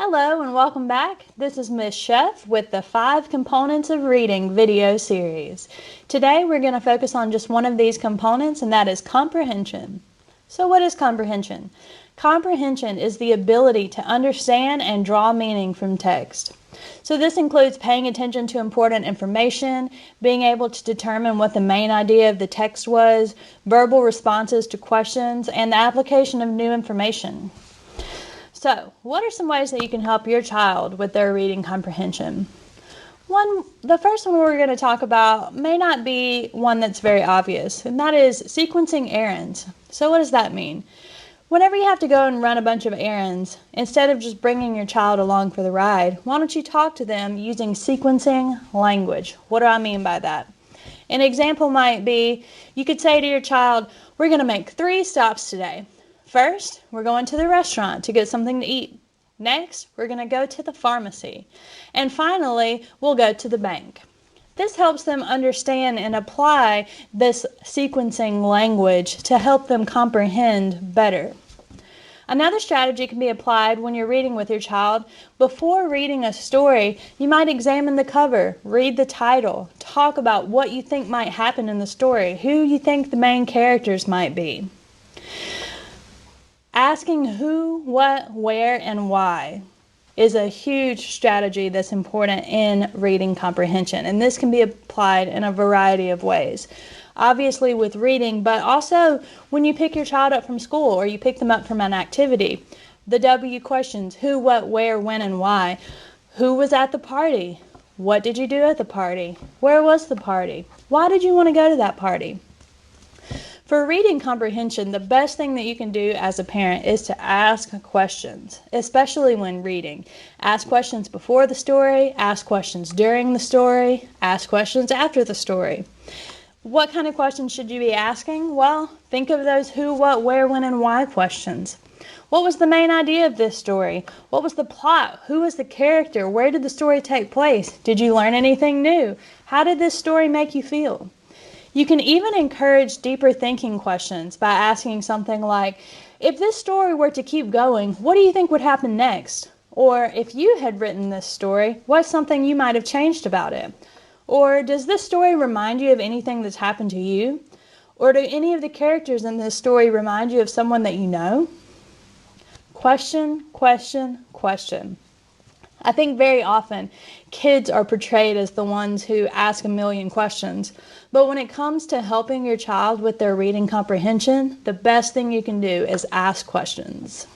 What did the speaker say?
Hello and welcome back. This is Miss Chef with the 5 Components of Reading video series. Today we're going to focus on just one of these components, and that is comprehension. So what is comprehension? Comprehension is the ability to understand and draw meaning from text. So this includes paying attention to important information, being able to determine what the main idea of the text was, verbal responses to questions, and the application of new information. So, what are some ways that you can help your child with their reading comprehension? The first one we're going to talk about may not be one that's very obvious, and that is sequencing errands. So what does that mean? Whenever you have to go and run a bunch of errands, instead of just bringing your child along for the ride, why don't you talk to them using sequencing language? What do I mean by that? An example might be, you could say to your child, we're going to make 3 stops today. First, we're going to the restaurant to get something to eat. Next, we're going to go to the pharmacy. And finally, we'll go to the bank. This helps them understand and apply this sequencing language to help them comprehend better. Another strategy can be applied when you're reading with your child. Before reading a story, you might examine the cover, read the title, talk about what you think might happen in the story, who you think the main characters might be. Asking who, what, where, and why is a huge strategy that's important in reading comprehension, and this can be applied in a variety of ways. Obviously with reading, but also when you pick your child up from school or you pick them up from an activity. The W questions: who, what, where, when, and why. Who was at the party? What did you do at the party? Where was the party? Why did you want to go to that party? For reading comprehension, the best thing that you can do as a parent is to ask questions, especially when reading. Ask questions before the story, ask questions during the story, ask questions after the story. What kind of questions should you be asking? Well, think of those who, what, where, when, and why questions. What was the main idea of this story? What was the plot? Who was the character? Where did the story take place? Did you learn anything new? How did this story make you feel? You can even encourage deeper thinking questions by asking something like, if this story were to keep going, what do you think would happen next? Or if you had written this story, what's something you might have changed about it? Or does this story remind you of anything that's happened to you? Or do any of the characters in this story remind you of someone that you know? Question, question, question. I think very often kids are portrayed as the ones who ask a million questions. But when it comes to helping your child with their reading comprehension, the best thing you can do is ask questions.